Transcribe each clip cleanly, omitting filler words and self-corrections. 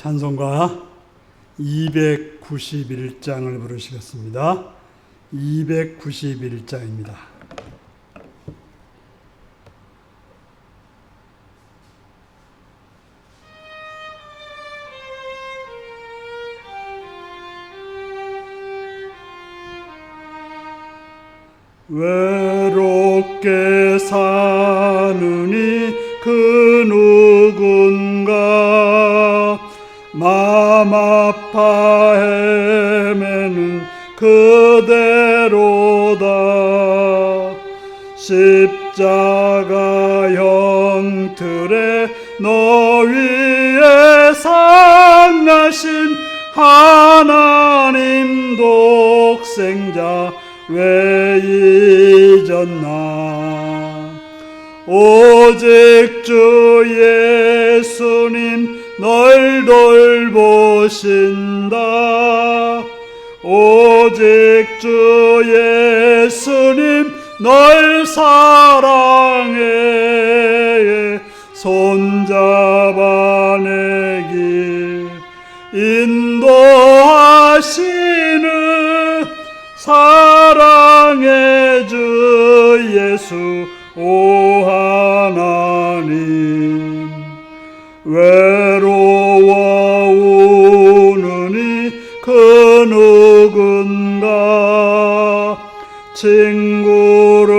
찬송가 291장을 부르시겠습니다. 291장입니다. 외롭게 사느니 그 누군가 맘 아파 헤매는 그대로다. 십자가 형틀에 너 위에 상하신 하나님 독생자 왜 잊었나. 오직 주 예수님 널 돌보신다. 오직 주 예수님 널 사랑해. 손잡아 내 길 인도하시는 사랑의 주 예수 오 하나님. 외로워 우느니 그 누군가 친구를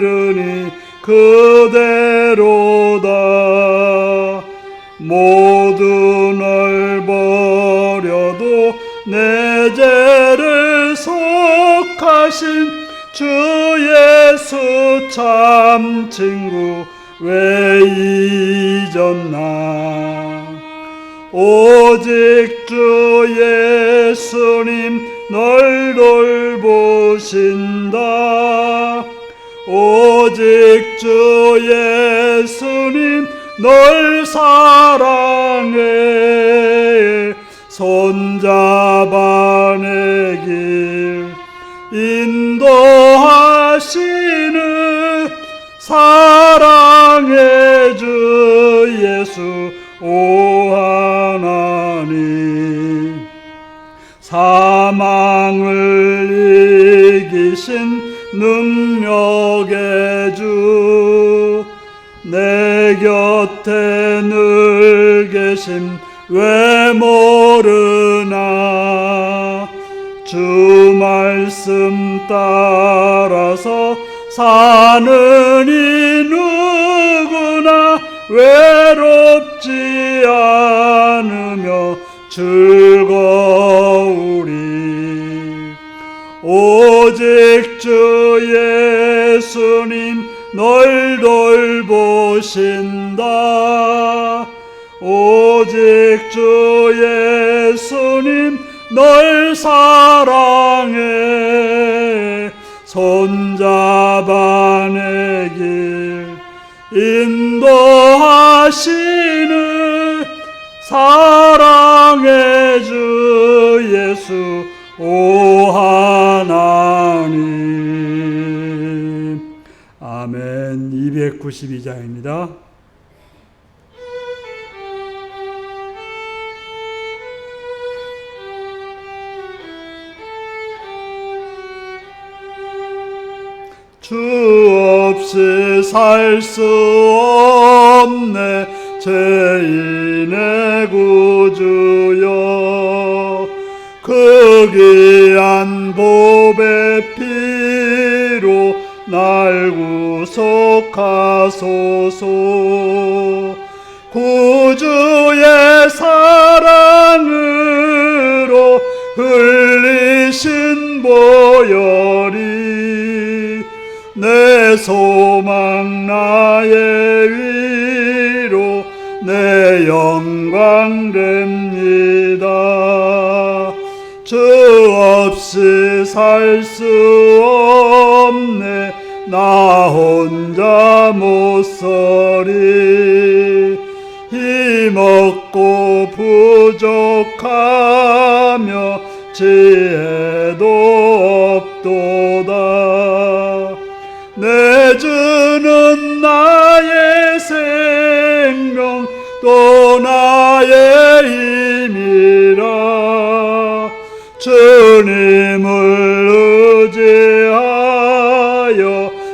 잃으니 그대로다. 모두 널 버려도 내 죄를 속하신 주 예수 참 친구 왜 잊었나. 오직 주 예수님 널 돌보신다. 오직 주 예수님 널 사랑해. 손잡아 내 길 인도하시는 사랑의 주 예수 오 하나님. 사망을 이기신 능력의 주 내 곁에 늘 계심 왜 모르나. 주 말씀 따라서 사는 이 누구나 외롭지 않으며 즐거우리. 오직 주 예수님 널 돌보신다. 오직 주 예수님 널 사랑해. 손잡아 내 길 인도하시는 사랑의 주 예수 오 하나님. 아멘. 292장입니다. 주 없이 살 수 없네 죄인의 구주여. 그 귀한 보배 피로 날 구속하소서. 구주의 사랑으로 흘리신 보혈이 내 소망 나의 위로 내 영광 됩니다. 주 없이 살 수 없네 나 혼자 못 서리. 힘없고 부족하며 지혜도 없도다. 내 주는 나의 생명 또 나의 힘이라. 주님을 의지하여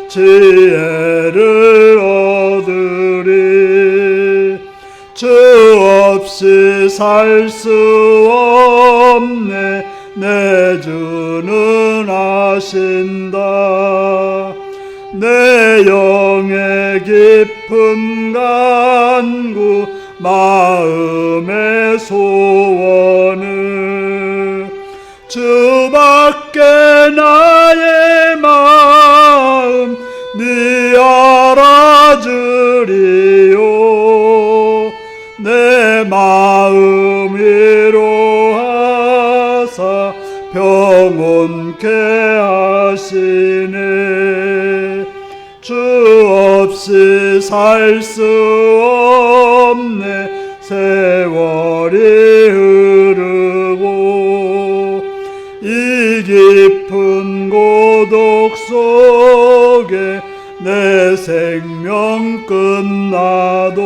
지혜를 얻으리. 주 없이 살 수 없네. 내 주는 아신다. 내 영의 깊은 간구 마음의 소원을 주밖에 나의 마음 네 알아주리요. 내 마음 위로하사 평온케 하시네. 주 없이 살 수 없네. 세월이 흐르고 이 깊은 고독 속에 내 생명 끝나도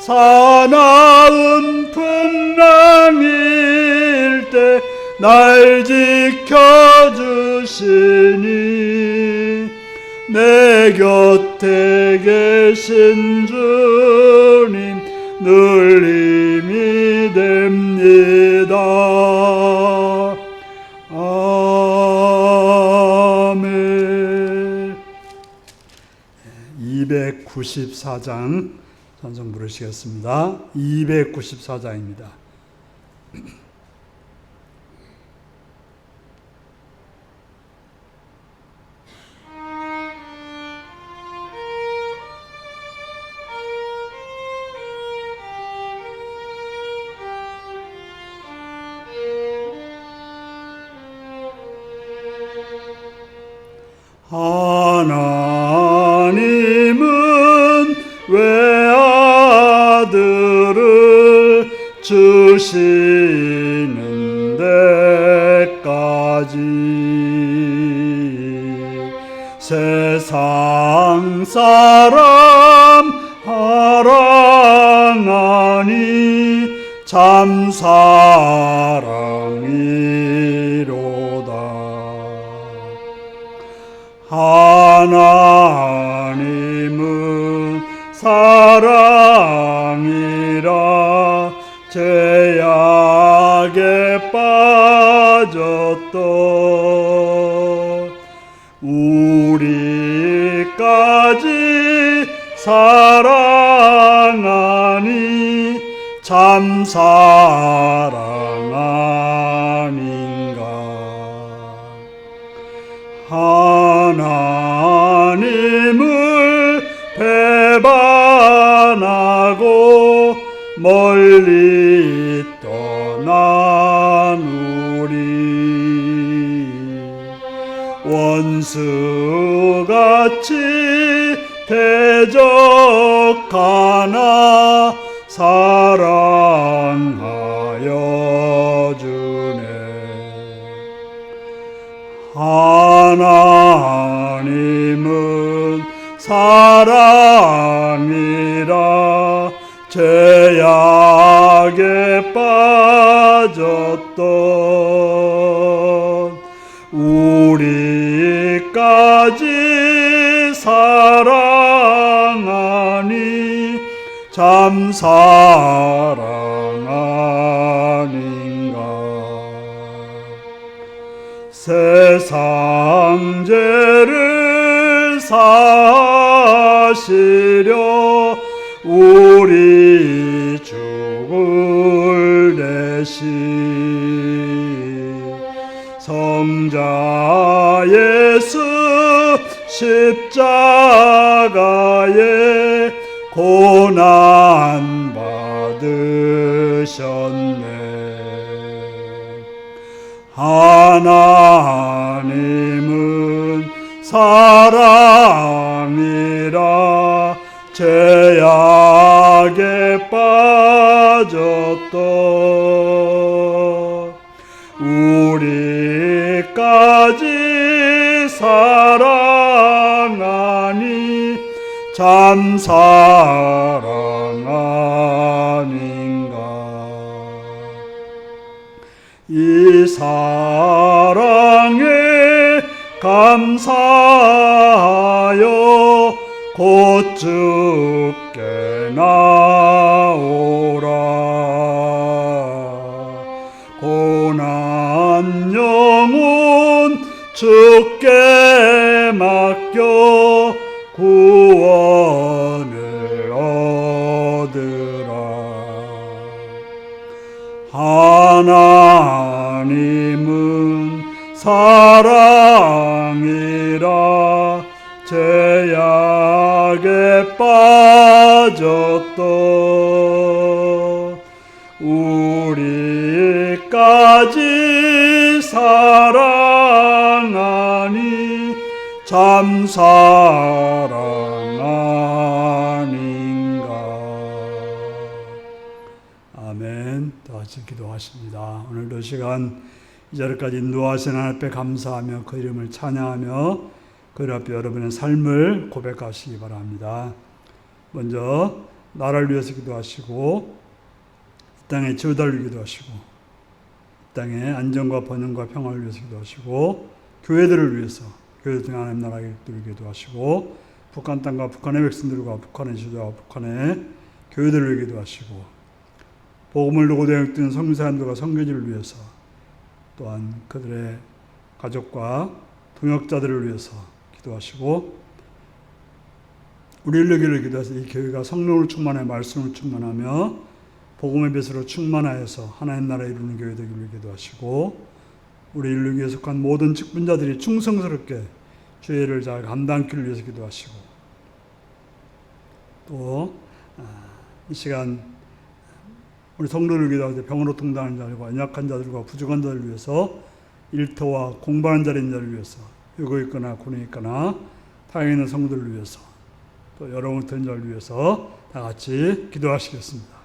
사나운 풍랑일 때 날 지켜주시니 내 곁에 계신 주님 늘 힘이 됩니다. 아멘. 294장 찬송 부르시겠습니다. 294장입니다. 하나님은 외아들을 주시는 데까지 세상 사람 사랑하니 참 사랑이로다. 하나님은 사랑이라 죄악에 빠졌던 우리까지 사랑하니 참 사랑 아닌가. 하나님을 배반하고 멀리 떠난 우리 원수같이 대적하나 사랑하여 주네. 하나님은 사랑이라 죄악에 빠졌던 우리까지 사랑하니 참 사랑 아닌가. 세상 죄를 사시려 우리 죽을 대신 성자 예수 십자가에 고난 받으셨네. 하나님은 사랑이라 죄악에 빠졌던 우리까지 사랑하니 참 사랑 사랑에 감사하여 곧 주께 나오라. 고난 영혼 주께 맡겨 구원을 얻으라. 하나님은 사랑이라 죄악에 빠졌던 우리까지 사랑하니 참 사랑 아닌가. 아멘. 다 같이 기도하십니다. 오늘도 시간 이 자리까지 인도하신 하나님 앞에 감사하며 그 이름을 찬양하며 그 앞에 여러분의 삶을 고백하시기 바랍니다. 먼저 나라를 위해서 기도하시고 이 땅에 지어달라고 기도하시고 이 땅에 안정과 번영과 평화를 위해서 기도하시고 교회들을 위해서 교회들 중에 하나님 나라를 기도하시고 북한 땅과 북한의 백성들과 북한의 지도자와 북한의 교회들을 위해 기도하시고 복음을 두고 대역되는 선교사님들과 선교지를 위해서 또한 그들의 가족과 동역자들을 위해서 기도하시고 우리 일루교를 기도해서 이 교회가 성령을 충만하여 말씀을 충만하며 복음의 빛으로 충만하여서 하나님 나라에 이루는 교회 되기를 기도하시고 우리 일루교에 속한 모든 직분자들이 충성스럽게 주의 일을 잘 감당하기를 위해서 기도하시고 또 이 시간 우리 성도를 기도할 때 병으로 통당하는 자들과 연약한 자들과 부족한 자들을 위해서 일터와 공부하는 자리인 자를 위해서 유고 있거나 군에 있거나 타향에 있는 성도를 위해서 또 여러분 같은 자를 위해서 다 같이 기도하시겠습니다.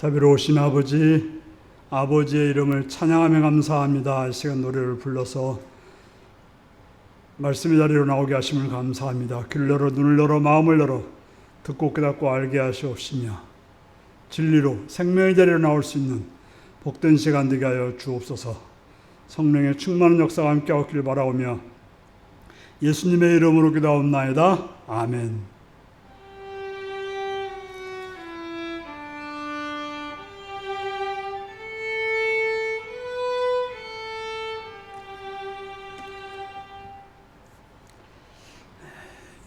자비로우신 아버지, 아버지의 이름을 찬양하며 감사합니다. 이 시간 노래를 불러서 말씀의 자리로 나오게 하심을 감사합니다. 귀를 열어, 눈을 열어, 마음을 열어 듣고 깨닫고 알게 하시옵시며 진리로 생명의 자리로 나올 수 있는 복된 시간 되게 하여 주옵소서. 성령의 충만한 역사가 함께 하길 바라오며 예수님의 이름으로 기도하옵나이다. 아멘.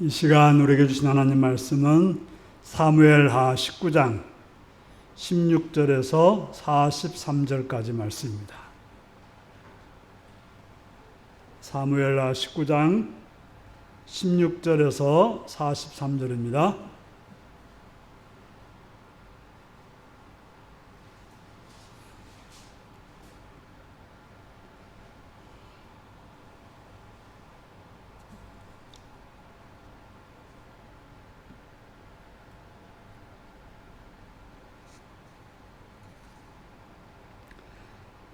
이 시간 우리에게 주신 하나님 말씀은 사무엘하 19장 16절에서 43절까지 말씀입니다. 사무엘하 19장 16절에서 43절입니다.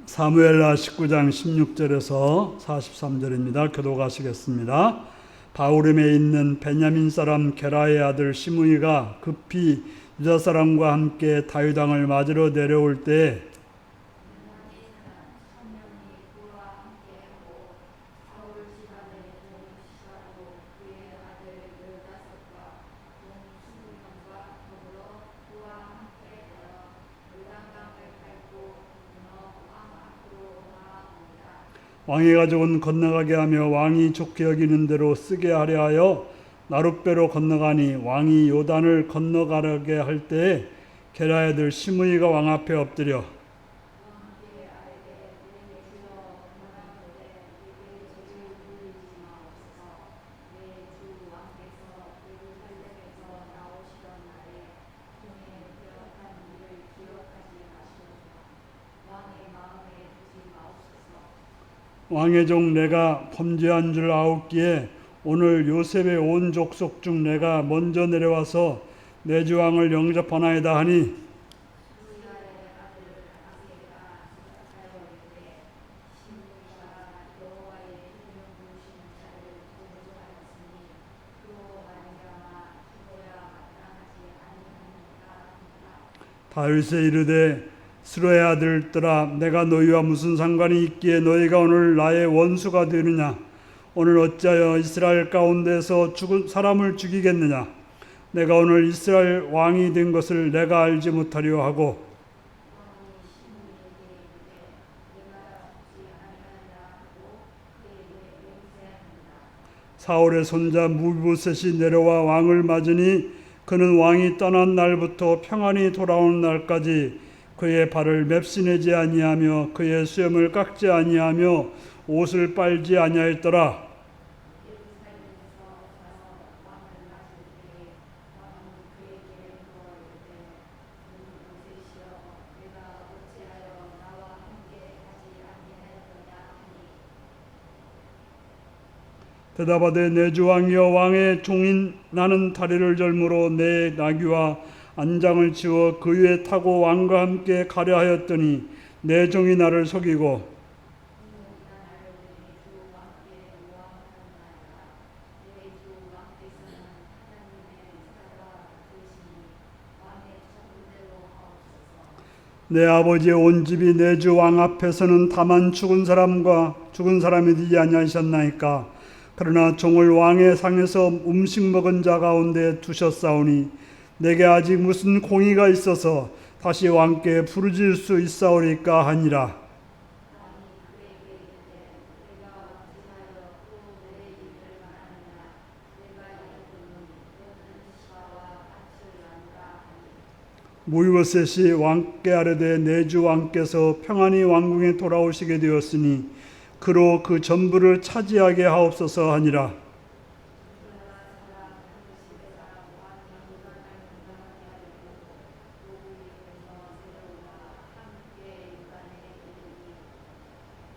사무엘하 19장 16절에서 43절입니다. 교독하시겠습니다. 바후림에 있는 베냐민 사람 게라의 아들 시므이가 급히 유다 사람과 함께 다윗 왕을 맞으러 내려올 때 왕이 가져온 건너가게 하며 왕이 좋게 여기는 대로 쓰게 하려 하여 나룻배로 건너가니 왕이 요단을 건너가게 할 때에 게라의 아들 시므이가 왕 앞에 엎드려 왕의 종 내가 범죄한 줄 아옵기에 오늘 요셉의 온 족속 중 내가 먼저 내려와서 내 주 왕을 영접하나이다 하니 다윗에 이르되 스루의 아들들아 내가 너희와 무슨 상관이 있기에 너희가 오늘 나의 원수가 되느냐 오늘 어찌하여 이스라엘 가운데서 죽은 사람을 죽이겠느냐 내가 오늘 이스라엘 왕이 된 것을 내가 알지 못하려 하고 사울의 손자 무비보셋이 내려와 왕을 맞으니 그는 왕이 떠난 날부터 평안히 돌아오는 날까지 그의 발을 맵시내지 아니하며 그의 수염을 깎지 아니하며 옷을 빨지 아니하였더라. 대답하되 내 주 왕이여 왕의 종인 나는 다리를 절므로 내 나귀와 안장을 치워 그 위에 타고 왕과 함께 가려 하였더니 내 종이 나를 속이고 내 아버지의 온 집이 내 주 왕 앞에서는 다만 죽은 사람이 되지 아니하셨나이까 그러나 종을 왕의 상에서 음식 먹은 자 가운데 두셨사오니 내게 아직 무슨 공의가 있어서 다시 왕께 부르질 수 있사오리까 하니라. 무비보셋이 왕께 아뢰되 내 주 왕께서 평안히 왕궁에 돌아오시게 되었으니 그로 그 전부를 차지하게 하옵소서 하니라.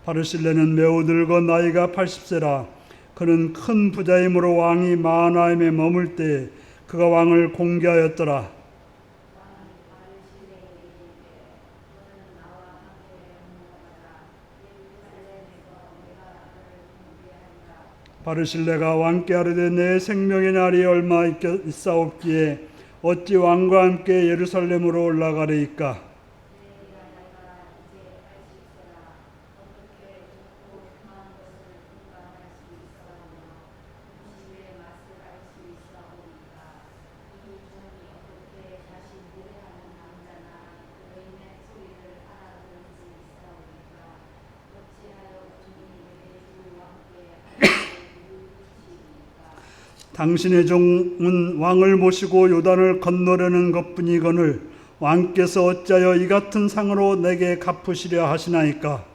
바르실레는 매우 늙어 나이가 80세라. 그는 큰 부자이므로 왕이 마하나임에 머물 때 그가 왕을 공개하였더라. 바르실레가 왕께 아뢰되 내 생명의 날이 얼마 있사옵기에 어찌 왕과 함께 예루살렘으로 올라가리이까. 당신의 종은 왕을 모시고 요단을 건너려는 것뿐이거늘 왕께서 어찌하여 이 같은 상으로 내게 갚으시려 하시나이까.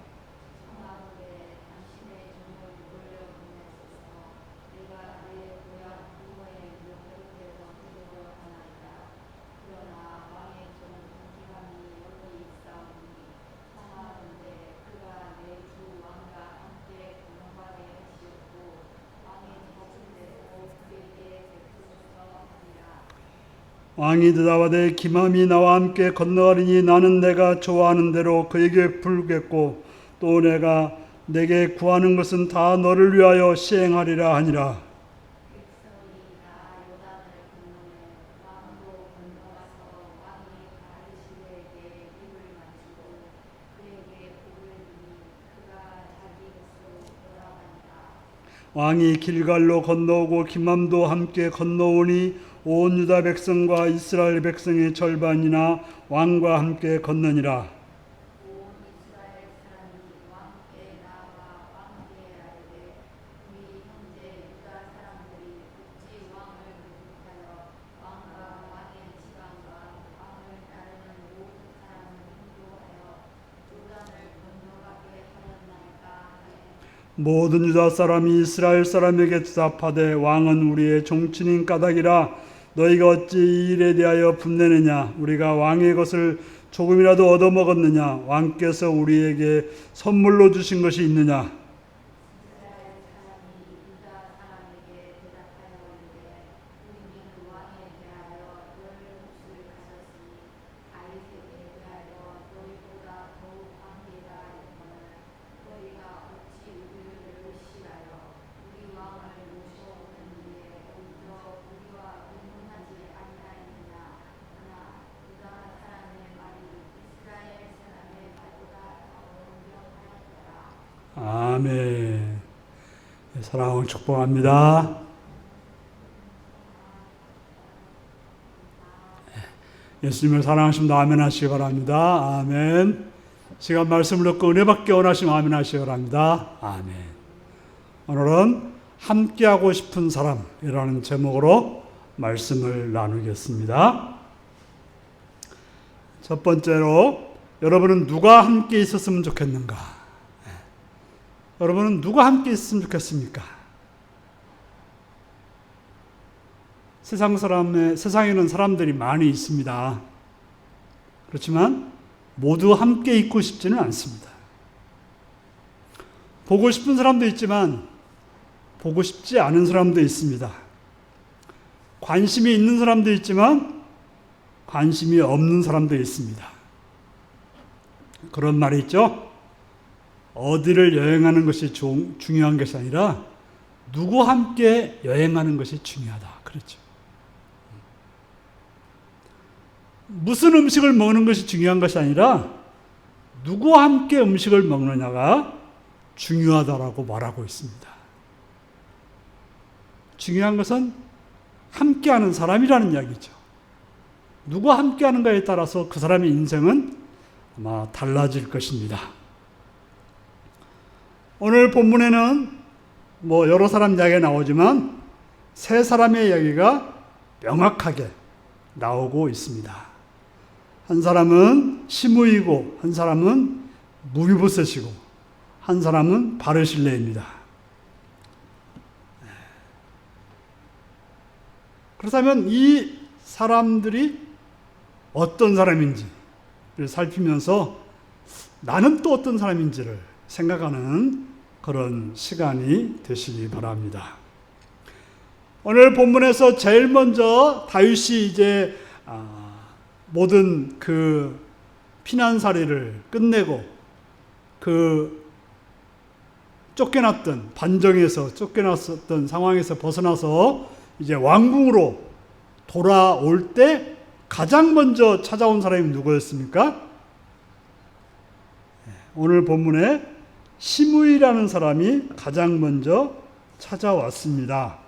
왕이 대답하되 기맘이 나와 함께 건너가리니 나는 내가 좋아하는 대로 그에게 베풀겠고 또 내가 내게 구하는 것은 다 너를 위하여 시행하리라 하니라. 왕이 길갈로 건너오고 기맘도 함께 건너오니 온 유다 백성과 이스라엘 백성의 절반이나 왕과 함께 건너니라. 모든 유다 사람이 이스라엘 사람에게 대답하되 왕은 우리의 종친인 까닭이라 너희가 어찌 이 일에 대하여 분내느냐. 우리가 왕의 것을 조금이라도 얻어먹었느냐. 왕께서 우리에게 선물로 주신 것이 있느냐. 아멘. 사랑을 축복합니다. 예수님을 사랑하시면 아멘 하시기 바랍니다. 아멘. 시간 말씀을 듣고 은혜 받기 원하시면 아멘 하시기 바랍니다. 아멘. 오늘은 함께하고 싶은 사람이라는 제목으로 말씀을 나누겠습니다. 첫 번째로 여러분은 누가 함께 있었으면 좋겠는가? 여러분은 누가 함께 있으면 좋겠습니까? 세상에는 사람들이 많이 있습니다. 그렇지만 모두 함께 있고 싶지는 않습니다. 보고 싶은 사람도 있지만 보고 싶지 않은 사람도 있습니다. 관심이 있는 사람도 있지만 관심이 없는 사람도 있습니다. 그런 말이 있죠. 어디를 여행하는 것이 중요한 것이 아니라 누구와 함께 여행하는 것이 중요하다. 그렇죠. 무슨 음식을 먹는 것이 중요한 것이 아니라 누구와 함께 음식을 먹느냐가 중요하다라고 말하고 있습니다. 중요한 것은 함께하는 사람이라는 이야기죠. 누구와 함께하는가에 따라서 그 사람의 인생은 아마 달라질 것입니다. 오늘 본문에는 여러 사람 이야기가 나오지만 세 사람의 이야기가 명확하게 나오고 있습니다. 한 사람은 시므이고 한 사람은 무비보셋이고 한 사람은 바르실레입니다. 그렇다면 이 사람들이 어떤 사람인지를 살피면서 나는 또 어떤 사람인지를 생각하는 그런 시간이 되시기 바랍니다. 오늘 본문에서 제일 먼저 다윗이 이제 모든 그 피난살이를 끝내고 그 쫓겨났던, 반정에서 쫓겨났었던 상황에서 벗어나서 이제 왕궁으로 돌아올 때 가장 먼저 찾아온 사람이 누구였습니까? 오늘 본문에 시므이라는 사람이 가장 먼저 찾아왔습니다.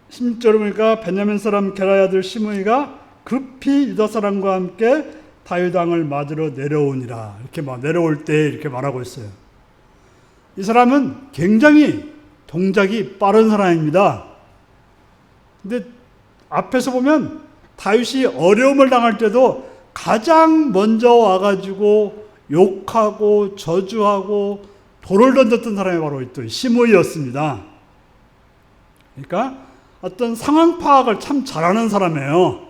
16절을 보니까 베냐민 사람 게라의 아들 시므이가 급히 유다 사람과 함께 다윗 왕을 맞으러 내려오니라. 이렇게 내려올 때 이렇게 말하고 있어요. 이 사람은 굉장히 동작이 빠른 사람입니다. 근데 앞에서 보면 다윗이 어려움을 당할 때도 가장 먼저 와가지고 욕하고 저주하고 돌을 던졌던 사람이 바로 또 시므이였습니다. 그러니까 어떤 상황 파악을 참 잘하는 사람이에요.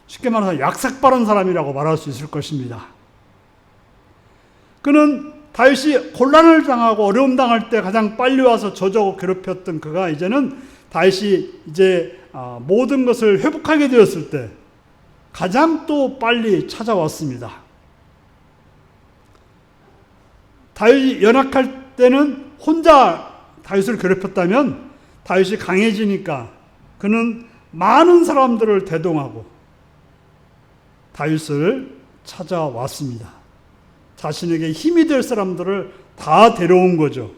쉽게 말해서 약삭 빠른 사람이라고 말할 수 있을 것입니다. 그는 다윗이 곤란을 당하고 어려움 당할 때 가장 빨리 와서 저주하고 괴롭혔던 그가 이제는 다윗이 이제 모든 것을 회복하게 되었을 때 가장 또 빨리 찾아왔습니다. 다윗이 연약할 때는 혼자 다윗을 괴롭혔다면 다윗이 강해지니까 그는 많은 사람들을 대동하고 다윗을 찾아왔습니다. 자신에게 힘이 될 사람들을 다 데려온 거죠.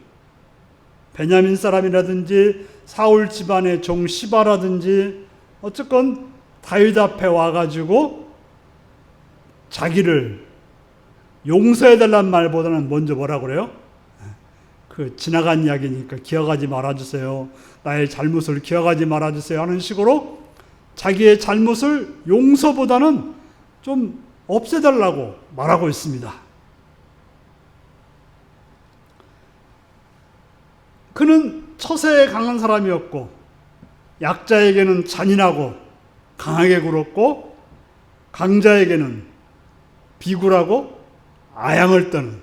베냐민 사람이라든지 사울 집안의 종 시바라든지 어쨌건 다윗 앞에 와가지고 자기를 용서해달라는 말보다는 먼저 뭐라 그래요? 그 지나간 이야기니까 기억하지 말아주세요. 나의 잘못을 기억하지 말아주세요 하는 식으로 자기의 잘못을 용서보다는 좀 없애달라고 말하고 있습니다. 그는 처세에 강한 사람이었고 약자에게는 잔인하고 강하게 굴었고 강자에게는 비굴하고 아양을 떠는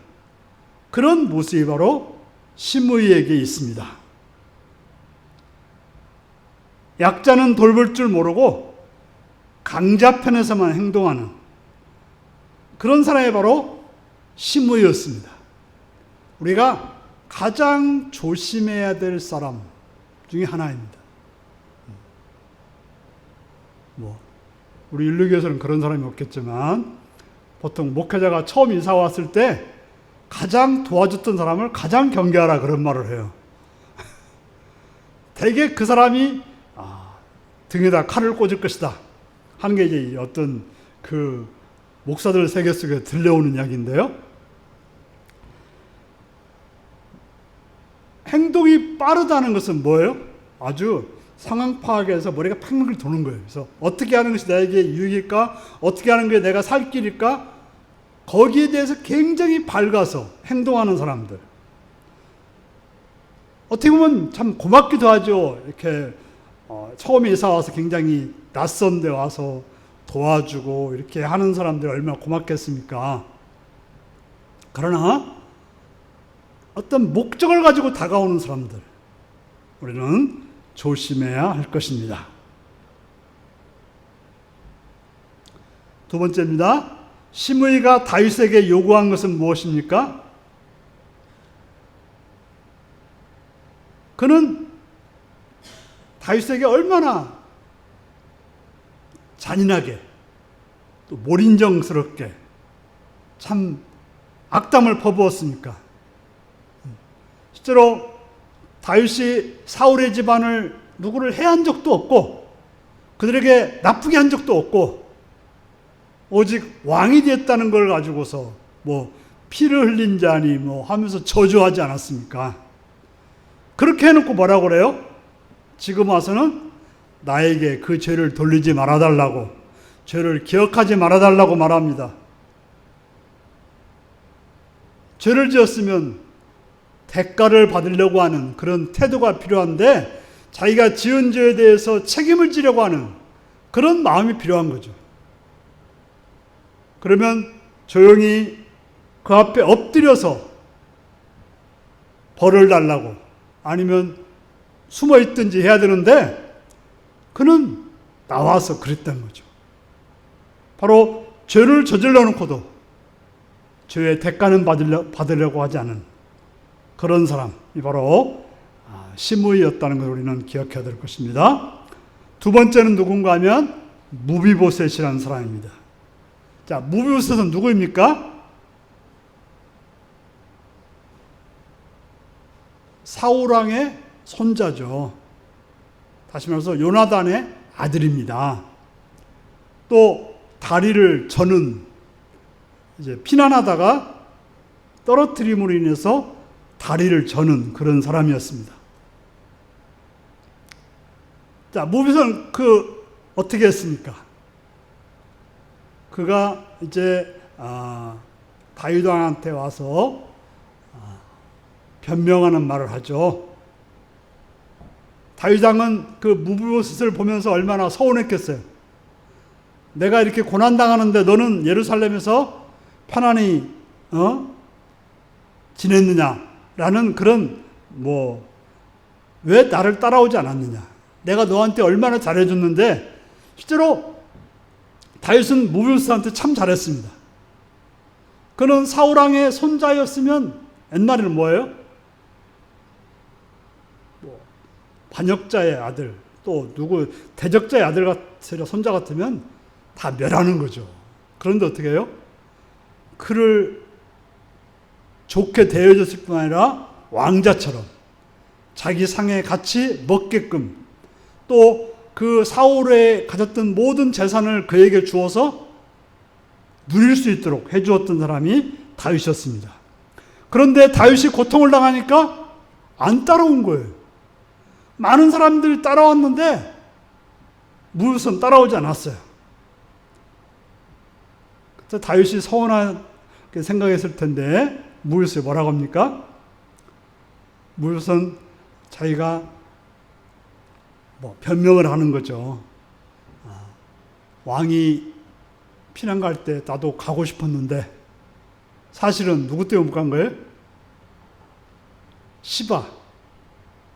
그런 모습이 바로 시므이에게 있습니다. 약자는 돌볼 줄 모르고 강자 편에서만 행동하는 그런 사람이 바로 시므이였습니다. 우리가 가장 조심해야 될 사람 중에 하나입니다. 우리 윤리교에서는 그런 사람이 없겠지만 보통 목회자가 처음 이사 왔을 때 가장 도와줬던 사람을 가장 경계하라 그런 말을 해요. 대개 그 사람이 등에다 칼을 꽂을 것이다 하는 게 이제 어떤 그 목사들 세계 속에 들려오는 이야기인데요. 행동이 빠르다는 것은 뭐예요? 아주 상황 파악에서 머리가 팽팽 도는 거예요. 그래서 어떻게 하는 것이 나에게 유익일까? 어떻게 하는 게 내가 살 길일까? 거기에 대해서 굉장히 밝아서 행동하는 사람들. 어떻게 보면 참 고맙기도 하죠. 이렇게 처음에 이사 와서 굉장히 낯선 데 와서 도와주고 이렇게 하는 사람들이 얼마나 고맙겠습니까? 그러나 어떤 목적을 가지고 다가오는 사람들 우리는 조심해야 할 것입니다. 두 번째입니다. 시므이가 다윗에게 요구한 것은 무엇입니까? 그는 다윗에게 얼마나 잔인하게 또 몰인정스럽게 참 악담을 퍼부었습니까? 실제로 다윗이 사울의 집안을 누구를 해한 적도 없고 그들에게 나쁘게 한 적도 없고 오직 왕이 됐다는 걸 가지고서 피를 흘린 자니 하면서 저주하지 않았습니까? 그렇게 해놓고 뭐라고 그래요? 지금 와서는 나에게 그 죄를 돌리지 말아달라고 죄를 기억하지 말아달라고 말합니다. 죄를 지었으면 대가를 받으려고 하는 그런 태도가 필요한데 자기가 지은 죄에 대해서 책임을 지려고 하는 그런 마음이 필요한 거죠. 그러면 조용히 그 앞에 엎드려서 벌을 달라고 아니면 숨어 있든지 해야 되는데 그는 나와서 그랬다는 거죠. 바로 죄를 저질러 놓고도 죄의 대가는 받으려고 하지 않은 그런 사람이 바로 시므이였다는 걸 우리는 기억해야 될 것입니다. 두 번째는 누군가 하면 무비보셋이라는 사람입니다. 자, 무비보셋은 누구입니까? 사울왕의 손자죠. 다시 말해서 요나단의 아들입니다. 또 다리를 저는 이제 피난하다가 떨어뜨림으로 인해서 다리를 저는 그런 사람이었습니다. 자, 무비보셋은 어떻게 했습니까? 그가 이제 다윗 왕한테 와서 변명하는 말을 하죠. 다윗 왕은 그 무비보셋을 보면서 얼마나 서운했겠어요. 내가 이렇게 고난 당하는데 너는 예루살렘에서 편안히 지냈느냐라는 그런 왜 나를 따라오지 않았느냐. 내가 너한테 얼마나 잘해줬는데 실제로 다윗은 무비보셋한테 참 잘했습니다. 그는 사울왕의 손자였으면 옛날에는 뭐예요? 반역자의 아들, 또 대적자의 아들 같으려 손자 같으면 다 멸하는 거죠. 그런데 어떻게 해요? 그를 좋게 대해줬을 뿐 아니라 왕자처럼 자기 상에 같이 먹게끔 또 그 사울에 가졌던 모든 재산을 그에게 주어서 누릴 수 있도록 해주었던 사람이 다윗이었습니다. 그런데 다윗이 고통을 당하니까 안 따라온 거예요. 많은 사람들이 따라왔는데 무비보셋은 따라오지 않았어요. 그때 다윗이 서운하게 생각했을 텐데 무비보셋이 뭐라고 합니까? 무비보셋은 자기가 변명을 하는 거죠. 왕이 피난 갈 때 나도 가고 싶었는데 사실은 누구 때문에 못 간 거예요?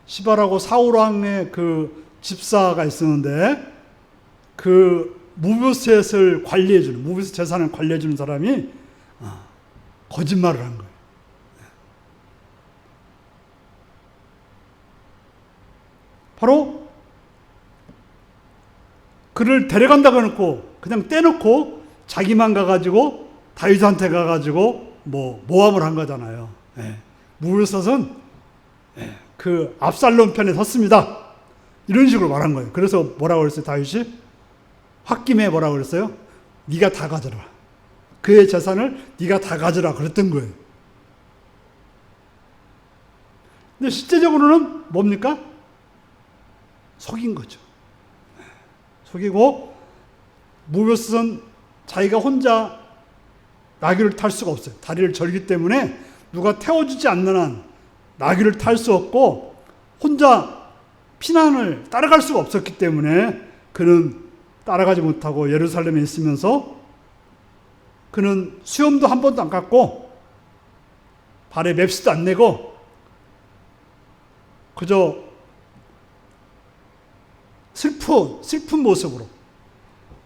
시바라고 사울왕의 그 집사가 있었는데 그 무비보셋을 관리해주는, 무비보셋 재산을 관리해주는 사람이 거짓말을 한 거예요. 바로 그를 데려간다고 해놓고 그냥 떼놓고 자기만 가가지고 다윗한테 가가지고 모함을 한 거잖아요. 무비보셋은 그 압살롬 편에 섰습니다. 이런 식으로 말한 거예요. 그래서 뭐라고 그랬어요? 다윗이 홧김에 뭐라고 그랬어요? 네가 다 가져라. 그의 재산을 네가 다 가져라 그랬던 거예요. 근데 실제적으로는 뭡니까? 속인 거죠. 속이고 무비보셋은 자기가 혼자 나귀를 탈 수가 없어요. 다리를 절기 때문에 누가 태워주지 않는 한 나귀를 탈 수 없고 혼자 피난을 따라갈 수가 없었기 때문에 그는 따라가지 못하고 예루살렘에 있으면서 그는 수염도 한 번도 안 깎고 발에 맵시도 안 내고 그저 슬픈 모습으로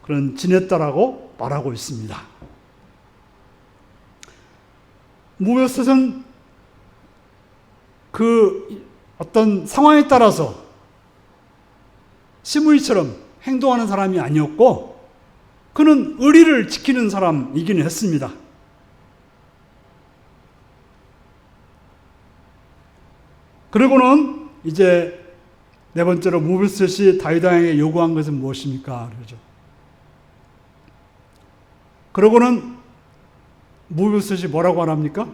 그런 지냈다라고 말하고 있습니다. 무비보셋은 그 어떤 상황에 따라서 시므이처럼 행동하는 사람이 아니었고 그는 의리를 지키는 사람이기는 했습니다. 그리고는 이제 네 번째로 무비보셋이 다윗 왕에게 요구한 것은 무엇입니까? 그러죠. 그러고는 무비보셋이 뭐라고 말합니까?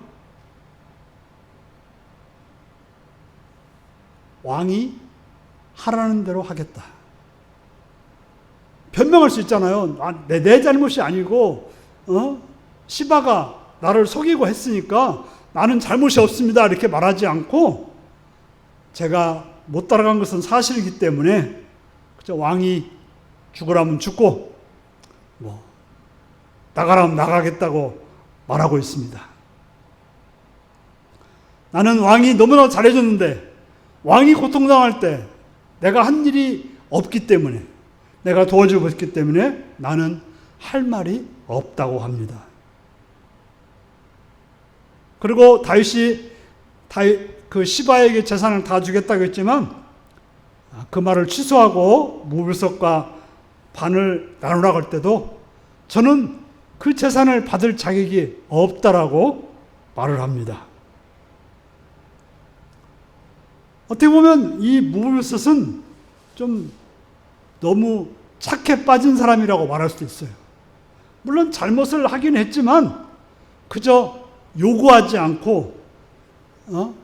왕이 하라는 대로 하겠다. 변명할 수 있잖아요. 내 잘못이 아니고 시바가 나를 속이고 했으니까 나는 잘못이 없습니다. 이렇게 말하지 않고 제가 못 따라간 것은 사실이기 때문에 그저 왕이 죽으라면 죽고 나가라면 나가겠다고 말하고 있습니다. 나는 왕이 너무나 잘해줬는데 왕이 고통당할 때 내가 한 일이 없기 때문에 내가 도와주고 있기 때문에 나는 할 말이 없다고 합니다. 그리고 다윗이 그 시바에게 재산을 다 주겠다고 했지만 그 말을 취소하고 무불석과 반을 나누라고 할 때도 저는 그 재산을 받을 자격이 없다라고 말을 합니다. 어떻게 보면 이 무불석은 좀 너무 착해 빠진 사람이라고 말할 수도 있어요. 물론 잘못을 하긴 했지만 그저 요구하지 않고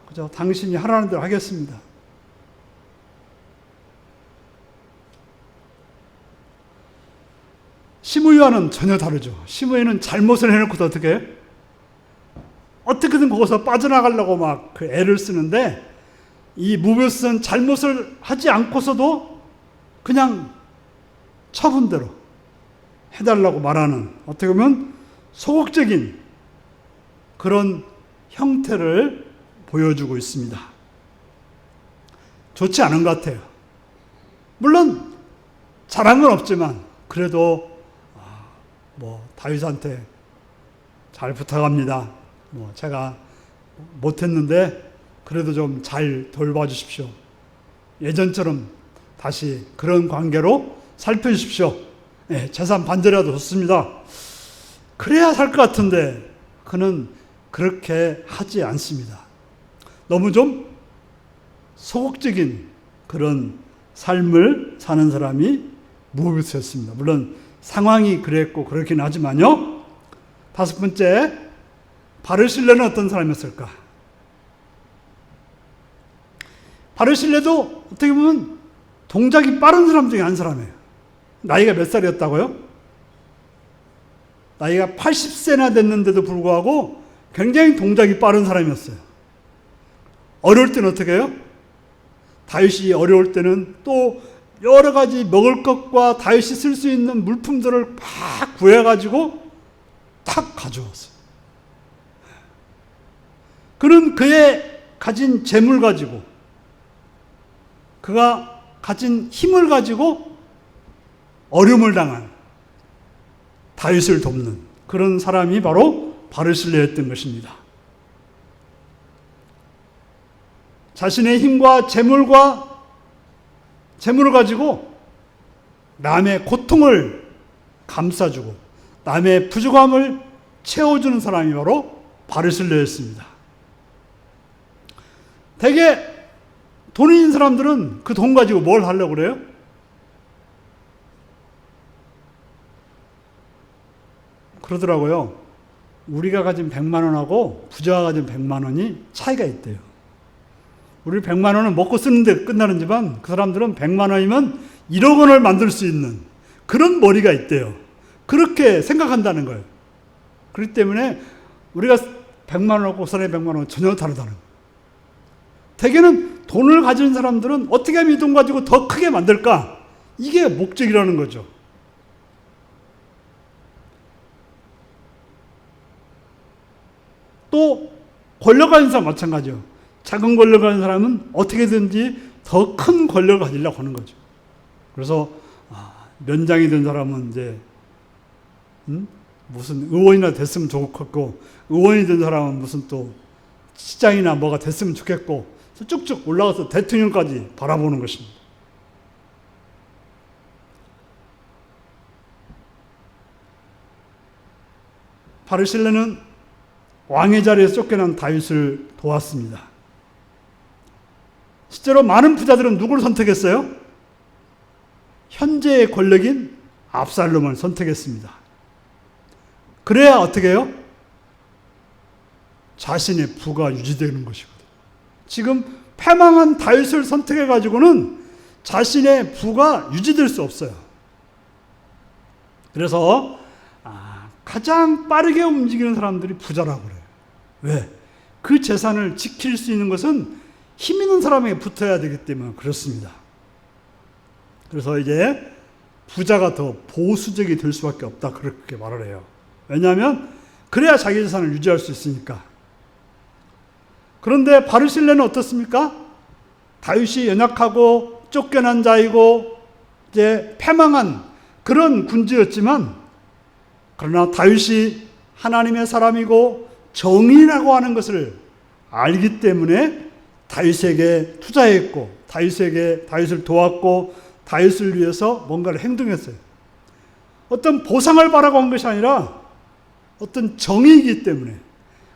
그저 당신이 하라는 대로 하겠습니다. 시므이와는 전혀 다르죠. 시므이는 잘못을 해놓고도 어떻게든 거기서 빠져나가려고 막 그 애를 쓰는데 이 무불석은 잘못을 하지 않고서도 그냥 처분대로 해달라고 말하는 어떻게 보면 소극적인 그런 형태를 보여주고 있습니다. 좋지 않은 것 같아요. 물론 잘한 건 없지만 그래도 다윗한테 잘 부탁합니다. 제가 못했는데 그래도 좀 잘 돌봐주십시오. 예전처럼 다시 그런 관계로 살펴주십시오. 재산 반절이라도 좋습니다. 그래야 살 것 같은데 그는 그렇게 하지 않습니다. 너무 좀 소극적인 그런 삶을 사는 사람이 무불석이었습니다. 물론 상황이 그랬고 그렇긴 하지만요. 다섯 번째, 바르실레는 어떤 사람이었을까? 바르실레도 어떻게 보면 동작이 빠른 사람 중에 한 사람이에요. 나이가 몇 살이었다고요? 나이가 80세나 됐는데도 불구하고 굉장히 동작이 빠른 사람이었어요. 어려울 때는 어떻게 해요? 다윗이 어려울 때는 또 여러 가지 먹을 것과 다윗이 쓸 수 있는 물품들을 막 구해가지고 탁 가져왔어요. 그는 그의 가진 재물 가지고 그가 가진 힘을 가지고 어려움을 당한 다윗을 돕는 그런 사람이 바로 바르실레였던 것입니다. 자신의 힘과 재물을 가지고 남의 고통을 감싸주고 남의 부족함을 채워주는 사람이 바로 바르실레였습니다. 대개 돈 있는 사람들은 그 돈 가지고 뭘 하려고 그래요? 그러더라고요. 우리가 가진 100만 원하고 부자가 가진 100만 원이 차이가 있대요. 우리 100만 원은 먹고 쓰는데 끝나는지만 그 사람들은 100만 원이면 1억 원을 만들 수 있는 그런 머리가 있대요. 그렇게 생각한다는 거예요. 그렇기 때문에 우리가 100만 원하고 그 사람의 100만 원은 전혀 다르다는 거예요. 대개는 돈을 가진 사람들은 어떻게 하면 이 돈 가지고 더 크게 만들까? 이게 목적이라는 거죠. 또 권력 가진 사람 마찬가지죠. 작은 권력 가진 사람은 어떻게든지 더 큰 권력을 가지려고 하는 거죠. 그래서 면장이 된 사람은 이제 무슨 의원이나 됐으면 좋겠고, 의원이 된 사람은 무슨 또 시장이나 뭐가 됐으면 좋겠고, 쭉쭉 올라가서 대통령까지 바라보는 것입니다. 바르실레는 왕의 자리에서 쫓겨난 다윗을 도왔습니다. 실제로 많은 부자들은 누구를 선택했어요? 현재의 권력인 압살롬을 선택했습니다. 그래야 어떻게 해요? 자신의 부가 유지되는 것이거든요. 지금 패망한 다윗을 선택해가지고는 자신의 부가 유지될 수 없어요. 그래서 가장 빠르게 움직이는 사람들이 부자라고 그래요. 왜? 그 재산을 지킬 수 있는 것은 힘 있는 사람에게 붙어야 되기 때문에 그렇습니다. 그래서 이제 부자가 더 보수적이 될 수밖에 없다, 그렇게 말을 해요. 왜냐하면 그래야 자기 재산을 유지할 수 있으니까. 그런데 바르실레는 어떻습니까? 다윗이 연약하고 쫓겨난 자이고 이제 패망한 그런 군주였지만, 그러나 다윗이 하나님의 사람이고 정의라고 하는 것을 알기 때문에 다윗에게 투자했고 다윗을 도왔고 다윗을 위해서 뭔가를 행동했어요. 어떤 보상을 바라고 한 것이 아니라 어떤 정의이기 때문에,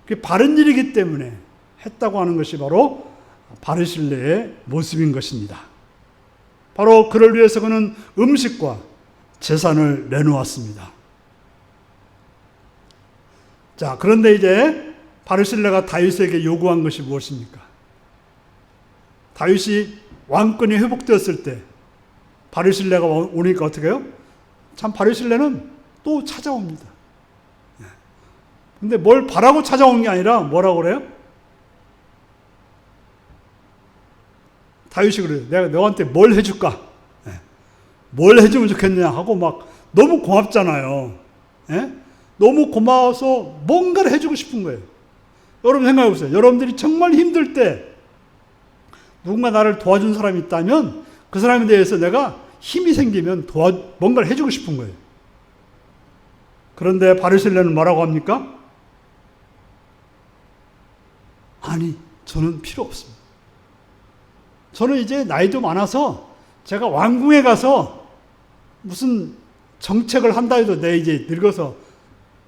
그게 바른 일이기 때문에 했다고 하는 것이 바로 바르실레의 모습인 것입니다. 바로 그를 위해서 그는 음식과 재산을 내놓았습니다. 자, 그런데 이제 바르실레가 다윗에게 요구한 것이 무엇입니까? 다윗이 왕권이 회복되었을 때 바르실레가 오니까 어떻게 해요? 참 바르실레는 또 찾아옵니다. 근데 뭘 바라고 찾아온 게 아니라 뭐라고 그래요? 다윗이 그래요. 내가 너한테 뭘 해줄까? 뭘 해주면 좋겠냐 하고 막 너무 고맙잖아요. 너무 고마워서 뭔가를 해주고 싶은 거예요. 여러분 생각해 보세요. 여러분들이 정말 힘들 때 누군가 나를 도와준 사람이 있다면 그 사람에 대해서 내가 힘이 생기면 뭔가를 해주고 싶은 거예요. 그런데 바르실레는 뭐라고 합니까? 아니, 저는 필요 없습니다. 저는 이제 나이도 많아서 제가 왕궁에 가서 무슨 정책을 한다 해도 내 이제 늙어서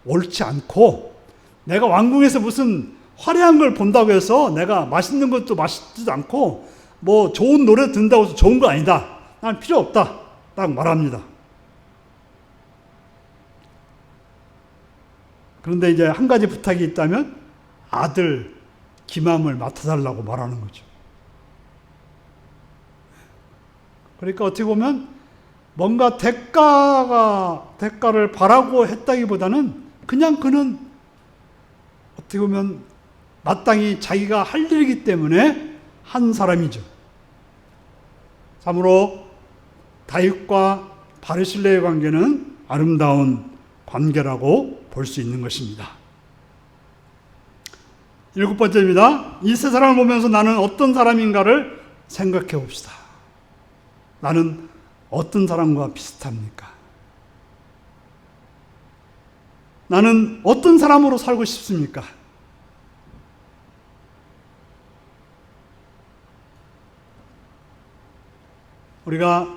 옳지 않고, 내가 왕궁에서 무슨 화려한 걸 본다고 해서 내가 맛있는 것도 맛있지도 않고 뭐 좋은 노래 듣는다고 해서 좋은 거 아니다. 난 필요 없다. 딱 말합니다. 그런데 이제 한 가지 부탁이 있다면 아들 기맘을 맡아달라고 말하는 거죠. 그러니까 어떻게 보면 뭔가 대가를 바라고 했다기보다는 그냥 그는 어떻게 보면 마땅히 자기가 할 일이기 때문에 한 사람이죠. 참으로 다윗과 바르실레의 관계는 아름다운 관계라고 볼 수 있는 것입니다. 7번째입니다. 이 세 사람을 보면서 나는 어떤 사람인가를 생각해 봅시다. 나는 어떤 사람과 비슷합니까? 나는 어떤 사람으로 살고 싶습니까? 우리가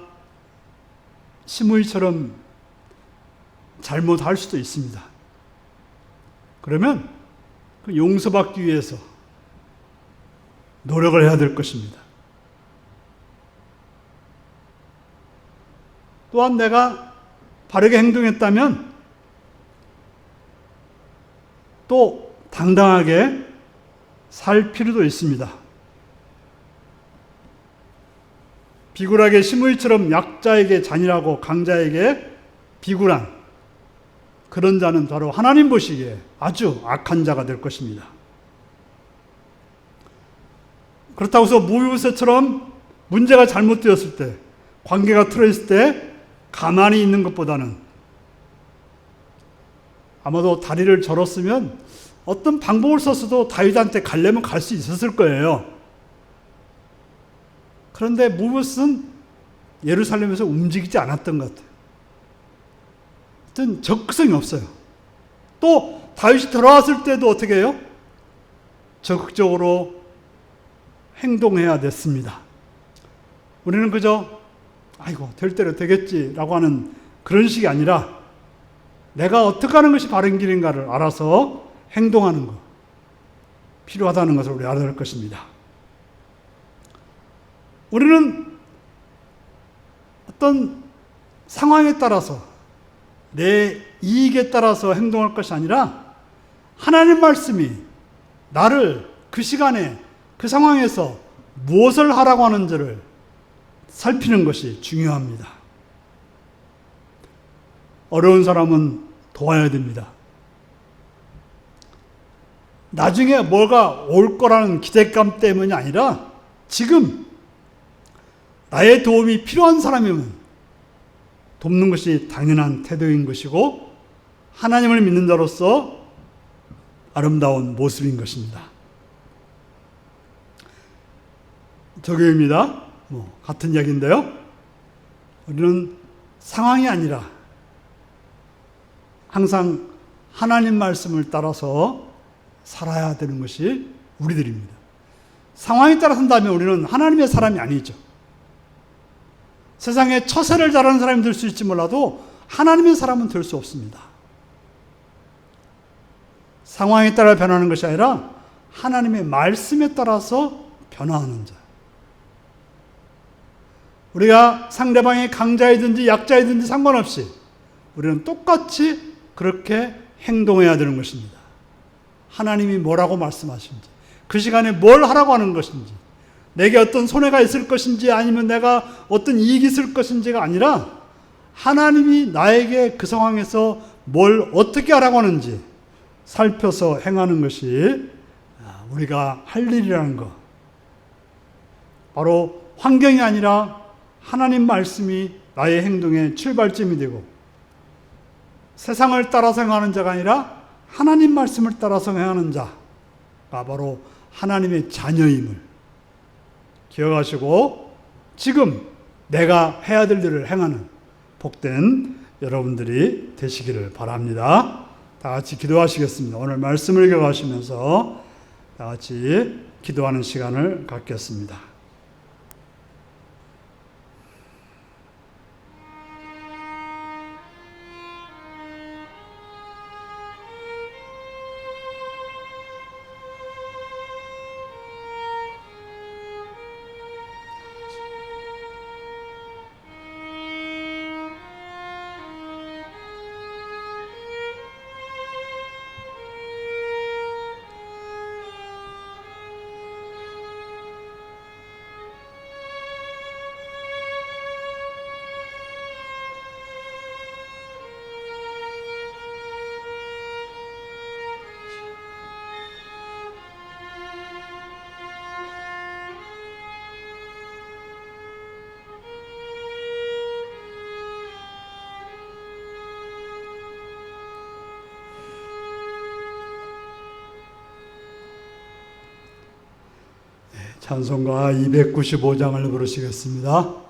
시므이처럼 잘못할 수도 있습니다. 그러면 그 용서받기 위해서 노력을 해야 될 것입니다. 또한 내가 바르게 행동했다면 또 당당하게 살 필요도 있습니다. 비굴하게 시므이처럼 약자에게 잔인하고 강자에게 비굴한 그런 자는 바로 하나님 보시기에 아주 악한 자가 될 것입니다. 그렇다고 해서 무비보셋처럼 문제가 잘못되었을 때, 관계가 틀어있을 때 가만히 있는 것보다는 아마도 다리를 절었으면 어떤 방법을 썼어도 다윗한테 가려면 갈 수 있었을 거예요. 그런데 무비보셋은 예루살렘에서 움직이지 않았던 것 같아요. 하여튼 적극성이 없어요. 또 다윗이 돌아왔을 때도 어떻게 해요? 적극적으로 행동해야 됐습니다. 우리는 그저 아이고 될 대로 되겠지라고 하는 그런 식이 아니라 내가 어떻게 하는 것이 바른 길인가를 알아서 행동하는 것, 필요하다는 것을 우리 알아야 할 것입니다. 우리는 어떤 상황에 따라서 내 이익에 따라서 행동할 것이 아니라 하나님 말씀이 나를 그 시간에 그 상황에서 무엇을 하라고 하는지를 살피는 것이 중요합니다. 어려운 사람은 도와야 됩니다. 나중에 뭐가 올 거라는 기대감 때문이 아니라 지금 나의 도움이 필요한 사람이면 돕는 것이 당연한 태도인 것이고 하나님을 믿는 자로서 아름다운 모습인 것입니다. 적용입니다. 같은 이야기인데요. 우리는 상황이 아니라 항상 하나님 말씀을 따라서 살아야 되는 것이 우리들입니다. 상황에 따라 산다면 우리는 하나님의 사람이 아니죠. 세상에 처세를 잘하는 사람이 될 수 있지 몰라도 하나님의 사람은 될 수 없습니다. 상황에 따라 변하는 것이 아니라 하나님의 말씀에 따라서 변화하는 자. 우리가 상대방이 강자이든지 약자이든지 상관없이 우리는 똑같이 그렇게 행동해야 되는 것입니다. 하나님이 뭐라고 말씀하신지, 그 시간에 뭘 하라고 하는 것인지, 내게 어떤 손해가 있을 것인지 아니면 내가 어떤 이익이 있을 것인지가 아니라 하나님이 나에게 그 상황에서 뭘 어떻게 하라고 하는지 살펴서 행하는 것이 우리가 할 일이라는 것. 바로 환경이 아니라 하나님 말씀이 나의 행동의 출발점이 되고, 세상을 따라서 행하는 자가 아니라 하나님 말씀을 따라서 행하는 자가 바로 하나님의 자녀임을 기억하시고 지금 내가 해야 될 일을 행하는 복된 여러분들이 되시기를 바랍니다. 다 같이 기도하시겠습니다. 오늘 말씀을 기억하시면서 다 같이 기도하는 시간을 갖겠습니다. 찬송가 295장을 부르시겠습니다.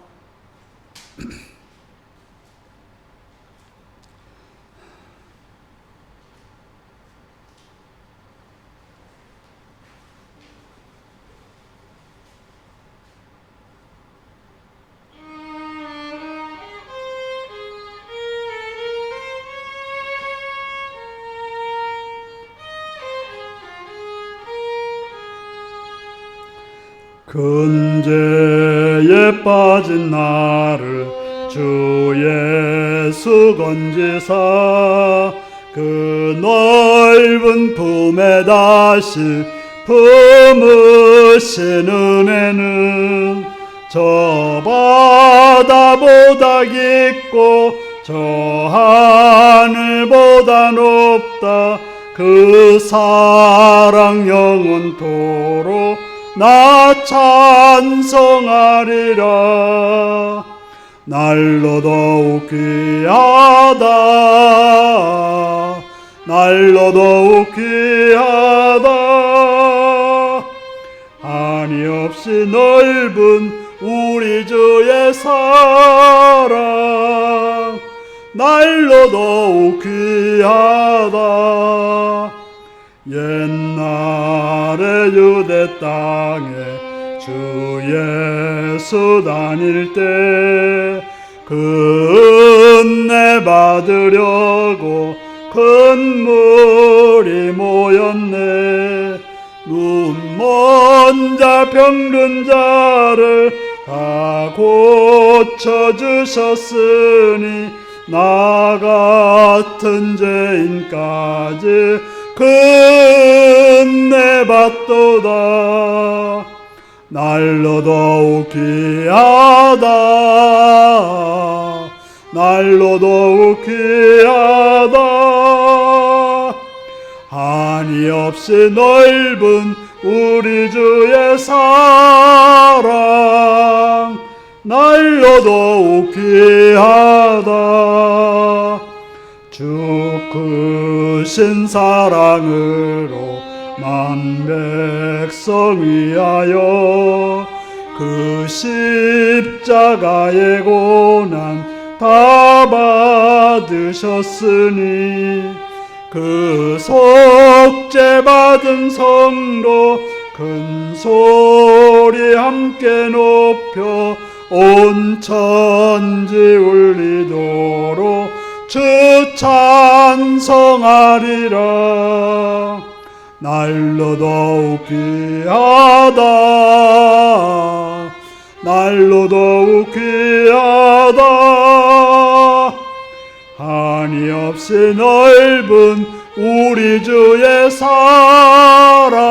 근죄에 빠진 나를 주 예수 건지사 그 넓은 품에 다시 품으신 은혜는 저 바다보다 깊고 저 하늘보다 높다. 그 사랑 영원토록 나 찬송하리라. 날로 더욱 귀하다. 날로 더욱 귀하다. 한이 없이 넓은 우리 주의 사랑 날로 더욱 귀하다. 옛날에 유대 땅에 주 예수 다닐 때 그 은혜 받으려고 큰 물이 모였네. 눈 먼 자 병든 자를 다 고쳐주셨으니 나 같은 죄인까지 그 은혜 받도다. 날로 더욱 귀하다. 날로 더욱 귀하다. 한이 없이 넓은 우리 주의 사랑 날로 더욱 귀하다. 주 크신 사랑으로 만 백성 위하여 그 십자가의 고난 다 받으셨으니 그 속죄 받은 성도 큰 소리 함께 높여 온 천지 울리도록 주 찬송하리라. 날로 더욱 귀하다. 날로 더욱 귀하다. 한이 없이 넓은 우리 주의 사랑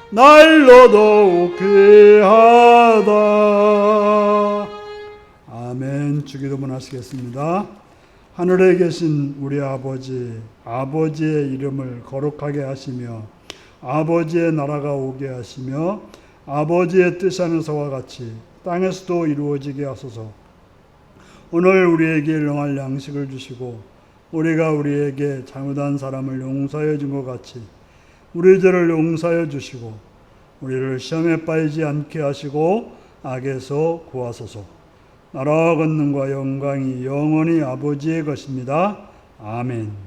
날로 더욱 귀하다. 아멘. 주기도문 하시겠습니다. 하늘에 계신 우리 아버지, 아버지의 이름을 거룩하게 하시며 아버지의 나라가 오게 하시며 아버지의 뜻 하늘서와 같이 땅에서도 이루어지게 하소서. 오늘 우리에게 일용할 양식을 주시고 우리가 우리에게 잘못한 사람을 용서해 준 것 같이 우리 죄를 용서해 주시고 우리를 시험에 빠지지 않게 하시고 악에서 구하소서. 나라와 권능과 영광이 영원히 아버지의 것입니다. 아멘.